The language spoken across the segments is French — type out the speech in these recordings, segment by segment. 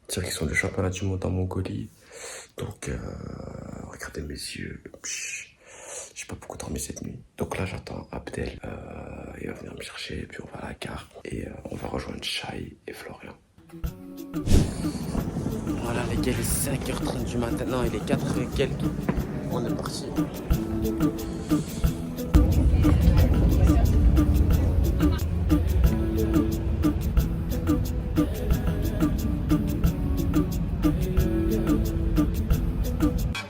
Direction du championnat du monde en Mongolie. Donc, regardez mes yeux. J'ai pas beaucoup dormi cette nuit. Donc là, j'attends Abdel. Il va venir me chercher, puis on va à la gare. Et on va rejoindre Shai et Florian. Voilà les gars, il est 5h30 du matin. Non, il est 4 et quelques. On est parti.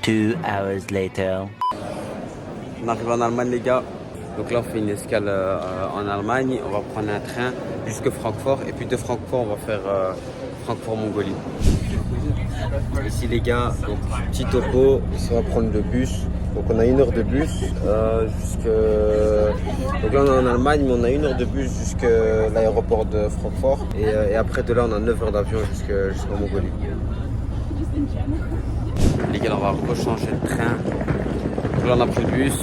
Two hours later. On arrive en Allemagne les gars. Donc là on fait une escale en Allemagne. On va prendre un train jusqu'à Francfort. Et puis de Francfort on va faire Francfort-Mongolie. Ici les gars, donc petit topo. Ici on va prendre le bus. Donc on a 1 heure de bus jusqu'à... Donc là on est en Allemagne mais on a 1 heure de bus jusqu'à l'aéroport de Francfort. Et après de là on a 9 heures d'avion jusqu'en Mongolie. Les gars, on va rechanger le train. Donc là, on a pris le bus,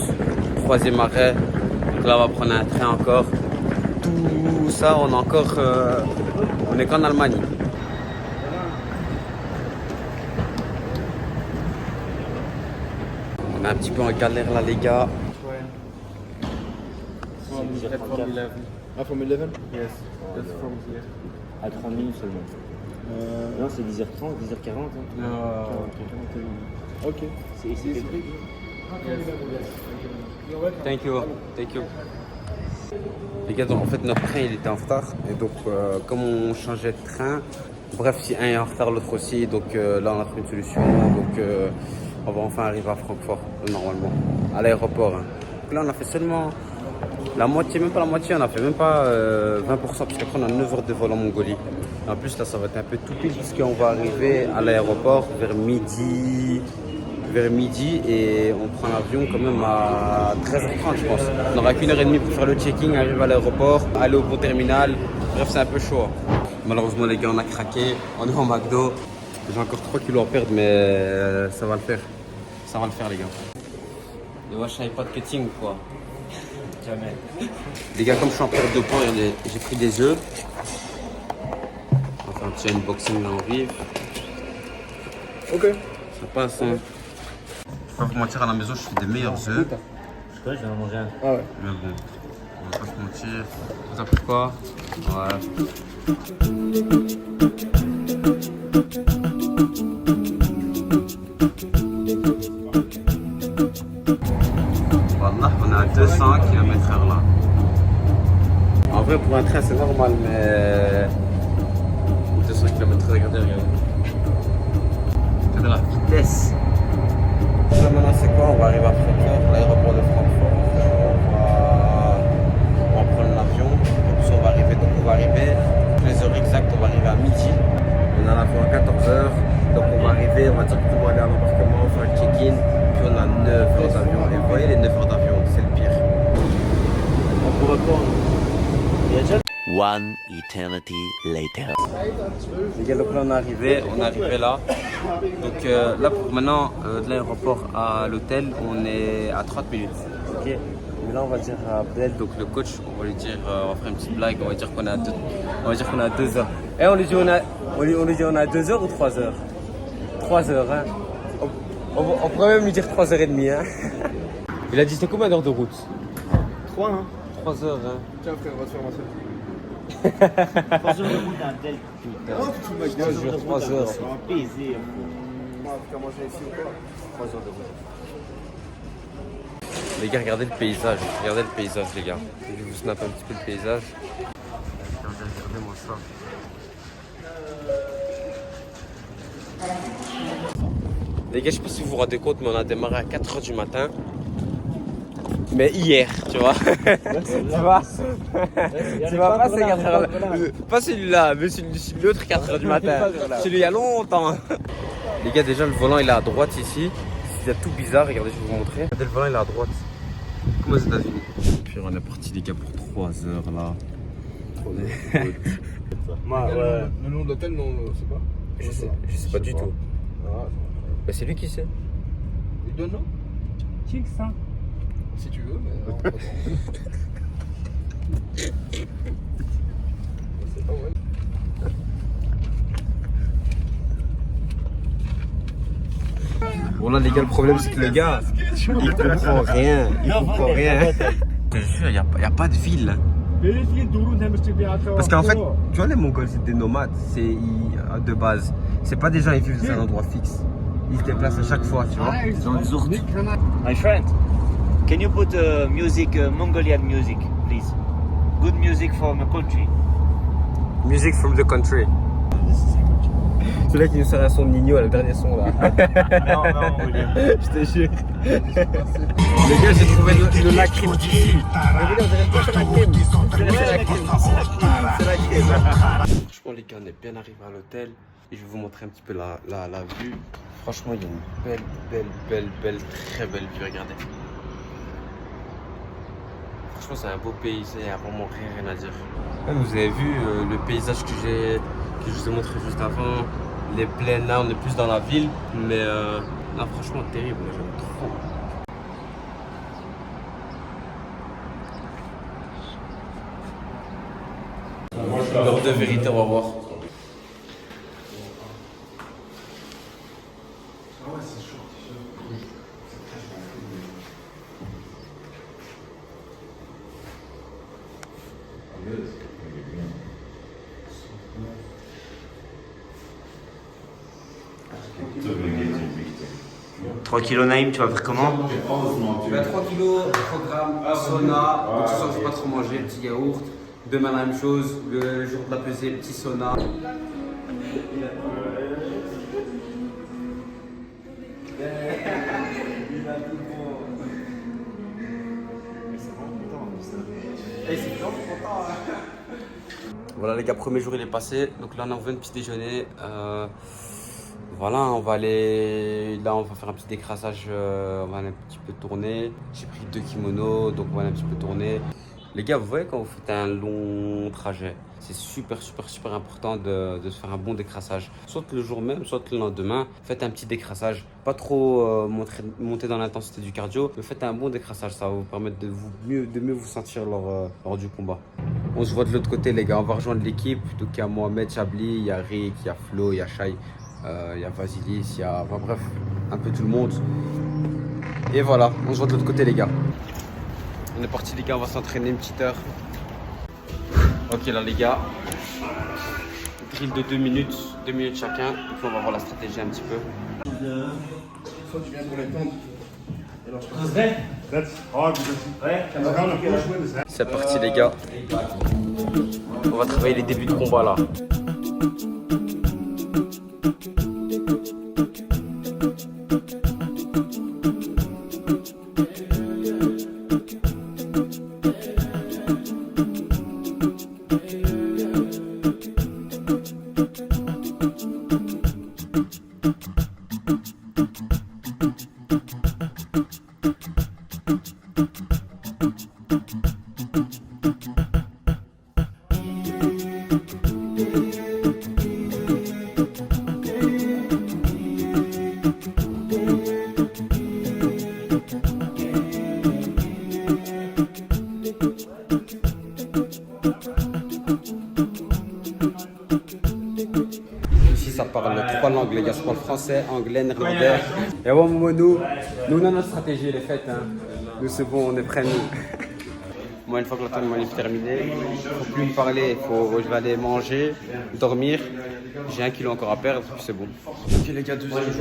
3e arrêt. Donc là, on va prendre un train encore. Tout ça, on est encore. On est qu'en Allemagne. On est un petit peu en galère là, les gars. Ah, from 11? Yes, that's from here. À 30 minutes seulement. Non, c'est 10h30, 10h40. Hein. No. Ok. C'est ici. Thank you. Les gars, donc en fait, notre train il était en retard. Et donc, comme on changeait de train, bref, si un est en retard, l'autre aussi. Donc là, on a trouvé une solution. Donc, on va enfin arriver à Francfort, normalement, à l'aéroport. Hein. Donc là, on a fait seulement la moitié, même pas la moitié, on a fait même pas 20%, parce qu'après, on a 9 heures de vol en Mongolie. En plus, là, ça va être un peu tout pile, puisqu'on va arriver à l'aéroport vers midi et on prend l'avion quand même à 13h30, je pense. On n'aura qu'1 heure et demie pour faire le check-in, arriver à l'aéroport, aller au bon terminal. Bref, c'est un peu chaud. Malheureusement, les gars, on a craqué. On est au McDo. J'ai encore 3 kilos à perdre, mais ça va le faire. Ça va le faire, les gars. Et moi, je savais pas de cutting ou quoi. Jamais. Les gars, comme je suis en perte de poids, j'ai pris des œufs. On va faire un petit unboxing là en vive. Ok. Ça passe, hein. Je vais pas vous mentir, à la maison, je fais des meilleurs œufs. Je sais pas, je viens de manger un. Ah ouais. Mais bon, on va pas se mentir. Vous avez pris quoi? Ouais. Voilà, on est à 200 km/h là. En vrai, pour un train, c'est normal, mais 200 km/h, regardez. Regardez la vitesse. Là, maintenant, c'est quoi? On va arriver à Francfort, l'aéroport de Francfort. On va prendre l'avion. Et puis, on va arriver, les heures exactes, on va arriver à midi. On a l'avion à 14h. Donc, on va arriver, on va directement aller à l'embarquement, faire le check-in. Puis, on a 9 heures d'avion. Et vous voyez les 9 heures d'avion, c'est le pire. On pourrait prendre. Il y a déjà. One eternity later. Les gars, donc là, on est arrivé là. Donc là, pour maintenant, de l'aéroport à l'hôtel, on est à 30 minutes. Ok. Mais là, on va dire à Abdel, donc le coach, on va lui dire, on va faire une petite blague, on va dire qu'on a 2 heures. Et on lui dit on a 2 heures ou 3 heures? 3 heures, hein. On pourrait même lui dire 3h30, hein. Il a dit c'est combien d'heures de route? 3, hein. 3 heures, hein. Tiens, frère, on va te faire masser. 3 heures de route d'un tel. Non, tu te fous de ma gueule. Je te jure, 3 heures. C'est un baiser. On va te faire manger ici ou quoi? 3 heures de route. Les gars, regardez le paysage, les gars. Je vais vous snap un petit peu le paysage. Regardez-moi ça. Les gars, je sais pas si vous vous rendez compte, mais on a démarré à 4h du matin. Mais hier, tu vois. Tu vois. Tu vois pas ces 4h là. Pas celui-là, mais l'autre 4h du matin. Celui il y a longtemps. Les gars, déjà le volant il est à droite ici. C'est tout bizarre, regardez, je vais vous montrer. Regardez, le volant il est à droite. Comme aux États-Unis. Puis on est parti les gars pour 3 heures là. Moi, ouais. Le nom de l'hôtel, non, je sais pas. Je sais pas du tout. Ah, Bah c'est lui qui sait. il donne non? Chic ça. Si tu veux, mais non, pas trop. C'est pas vrai. Bon là les gars, le problème c'est que le gars, il comprend rien. Il comprend rien. Je te jure, il n'y a pas de ville. Parce qu'en fait, tu vois les Mongols c'est des nomades, de base. C'est pas des gens qui vivent dans un endroit fixe. Ils se déplacent à chaque fois, tu vois. Ils ont des ours. My friend, can you put music, Mongolian music, please? Good music from the country. Music from the country. C'est là qui nous sert un son de Nino, le dernier son là. Non, William. Je te jure. Les gars, j'ai trouvé le lacryme d'ici. Mais vous allez pas faire la crème. C'est la crème. Franchement, les gars, on est bien arrivé à l'hôtel. Et je vais vous montrer un petit peu la vue. Franchement, il y a une belle, très belle vue. Regardez. Franchement, c'est un beau pays. Il n'y a vraiment rien à dire. Vous avez vu le paysage que je vous ai montré juste avant. Les plaines, là, on est plus dans la ville. Mais là, franchement, terrible. Moi, j'aime trop. L'heure de vérité, on va voir. Trois kilos Naïm, tu vas faire comment? 3 kilos, programme, sauna, donc ce soir je ne vais pas trop manger, petit yaourt. Demain la même chose, le jour de la pesée, petit sauna. Voilà les gars, premier jour il est passé, donc là on en revient de petit déjeuner. Voilà, on va aller, là on va faire un petit décrassage, on va aller un petit peu tourner. J'ai pris 2 kimonos, donc on va aller un petit peu tourner. Les gars, vous voyez quand vous faites un long trajet, c'est super important de se faire un bon décrassage. Soit le jour même, soit le lendemain, faites un petit décrassage. Pas trop monter dans l'intensité du cardio, mais faites un bon décrassage. Ça va vous permettre de mieux vous sentir lors du combat. On se voit de l'autre côté les gars, on va rejoindre l'équipe. Donc il y a Mohamed, Chabli, il y a Rick, il y a Flo, il y a Shai, il y a Vasilis, il y a, enfin bref, un peu tout le monde. Et voilà, on se voit de l'autre côté les gars. On est parti les gars, on va s'entraîner une petite heure. Ok là les gars, drill de 2 minutes chacun. Et puis on va voir la stratégie un petit peu. Soit tu viens pour les tentes. C'est parti les gars. On va travailler les débuts de combat là. Ça parle 3 langues, les gars. Je parle français, anglais, néerlandais. Et bon, nous, on a notre stratégie, elle est faite. Hein. Nous, c'est bon, on est prêts, nous. Moi, une fois que l'entraînement est terminé, il ne faut plus me parler. Je vais aller manger, dormir. J'ai 1 kilo encore à perdre, puis c'est bon. Ok, les gars, deuxième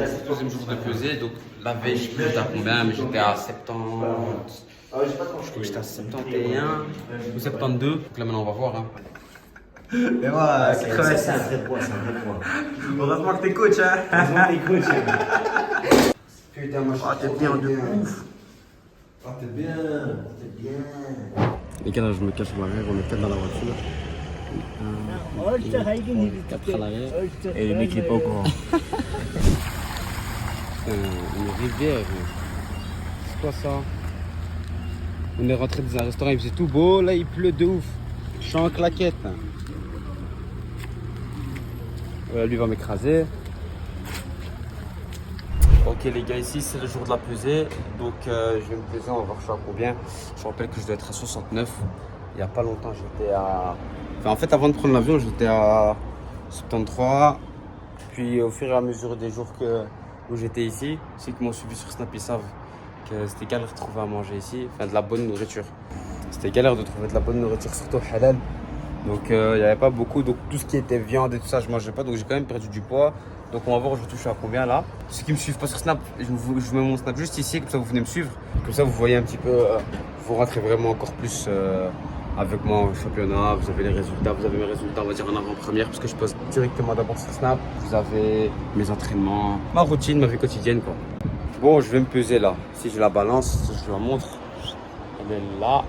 jour de pesée. Donc, la veille, je sais à combien, mais j'étais à 70. Je crois que j'étais à 71 ou 72. Donc là, maintenant, on va voir. Hein. Et voilà, C'est un vrai poids, c'est un vrai poids. Heureusement que t'es coach, hein. Heureusement que t'es coach. Putain, moi je t'es bien de ouf. Ah, t'es bien. Les gars, là, je me cache l'arrière, on est 4 dans la voiture. 4 à l'arrière. Et le mec il est pas au courant. Une rivière. C'est quoi ça? On est rentré dans un restaurant, il faisait tout beau, là il pleut de ouf. Je suis en claquette. Lui va m'écraser. Ok les gars, ici c'est le jour de la pesée. Donc je vais me peser, on va voir je suis à combien. Je vous rappelle que je dois être à 69. Il n'y a pas longtemps j'étais à... Enfin, en fait avant de prendre l'avion j'étais à 73. Puis au fur et à mesure des jours que où j'étais ici, ceux qui m'ont suivi sur Snap, ils savent que c'était galère de trouver à manger ici, enfin de la bonne nourriture. C'était galère de trouver de la bonne nourriture, surtout halal. Donc il n'y avait pas beaucoup, donc tout ce qui était viande et tout ça, je mangeais pas, donc j'ai quand même perdu du poids. Donc on va voir, je vais toucher à combien là. Ceux qui me suivent pas sur Snap, je mets mon Snap juste ici, comme ça vous venez me suivre. Comme ça vous voyez un petit peu, vous rentrez vraiment encore plus avec moi au championnat. Vous avez les résultats, vous avez mes résultats, on va dire en avant-première, parce que je poste directement d'abord sur Snap. Vous avez mes entraînements, ma routine, ma vie quotidienne quoi. Bon, je vais me peser là. Si je la balance, je la montre. Elle est là.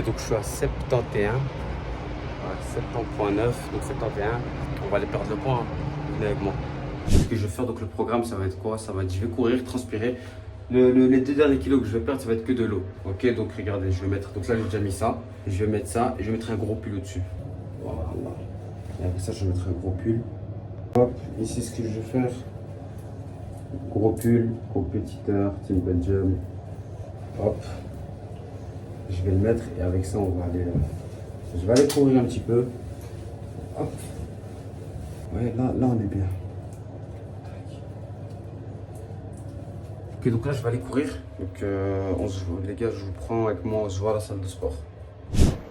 Donc je suis à 71, 70.9, donc 71. On va aller perdre le point, hein. Venez avec moi. Ce que je vais faire, donc le programme, ça va être quoi? Ça va être, je vais courir, transpirer. Les 2 derniers kilos que je vais perdre, ça va être que de l'eau. Ok, donc regardez, je vais mettre, donc là j'ai déjà mis ça, je vais mettre ça et je vais mettre un gros pull au-dessus. Voilà. Et après ça, je vais mettre un gros pull. Hop, ici ce que je vais faire, gros pull, compétiteur, Team Belgium. Hop. Je vais le mettre et avec ça on va aller je vais aller courir un petit peu. Hop. Ouais, là on est bien. Ok, donc là je vais aller courir. Donc les gars, je vous prends avec moi, on se voit à la salle de sport.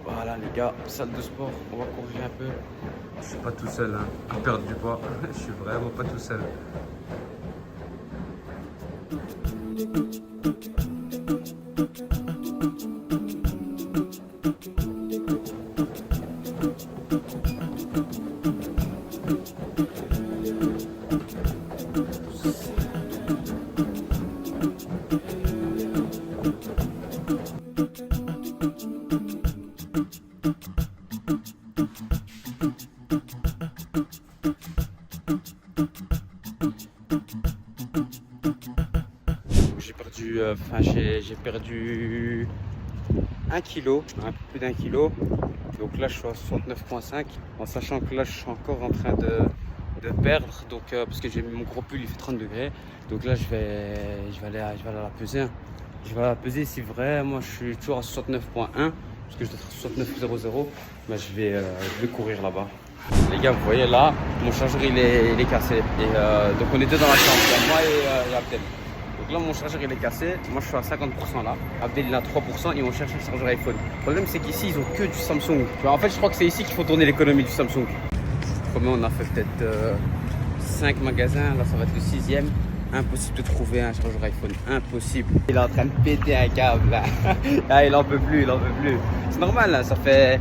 Voilà les gars, salle de sport, on va courir un peu. Je suis pas tout seul hein, à perdre du poids. Je suis vraiment pas tout seul. J'ai perdu 1 kg, un peu plus d'1 kg. Donc là je suis à 69,5 en sachant que là je suis encore en train de perdre. Donc parce que j'ai mis mon gros pull, il fait 30 degrés. Donc là je vais aller à la peser. Hein. Je vais à la peser si vrai. Moi je suis toujours à 69,1 parce que je dois être à 69,00. Mais je vais courir là-bas. Les gars, vous voyez là, mon chargeur il est cassé. Et donc on est deux dans la chambre, il y a moi et Abdel. Donc là mon chargeur il est cassé, moi je suis à 50% là, Abdel il a 3% et on cherche un chargeur iPhone. Le problème c'est qu'ici ils ont que du Samsung. En fait je crois que c'est ici qu'il faut tourner l'économie du Samsung. Comme on a fait peut-être 5 magasins, là ça va être le 6e. Impossible de trouver un chargeur iPhone, impossible. Il est en train de péter un câble là. Ah, il en peut plus, il en peut plus. C'est normal là, ça fait...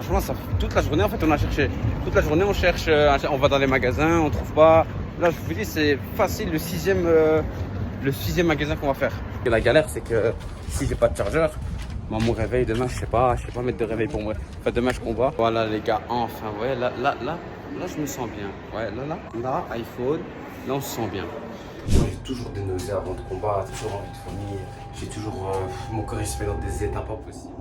Franchement ça fait toute la journée en fait on a cherché. Toute la journée on cherche, on va dans les magasins, on trouve pas. Là je vous dis c'est facile, le sixième magasin qu'on va faire. Et la galère c'est que si j'ai pas de chargeur, mon réveil demain je sais pas mettre de réveil pour moi. Enfin demain je combat. Voilà les gars, enfin ouais là je me sens bien. Ouais là iPhone, là on se sent bien. Moi j'ai toujours des nausées avant de combattre, toujours envie de vomir. J'ai toujours mon corps il se met dans des états pas possibles.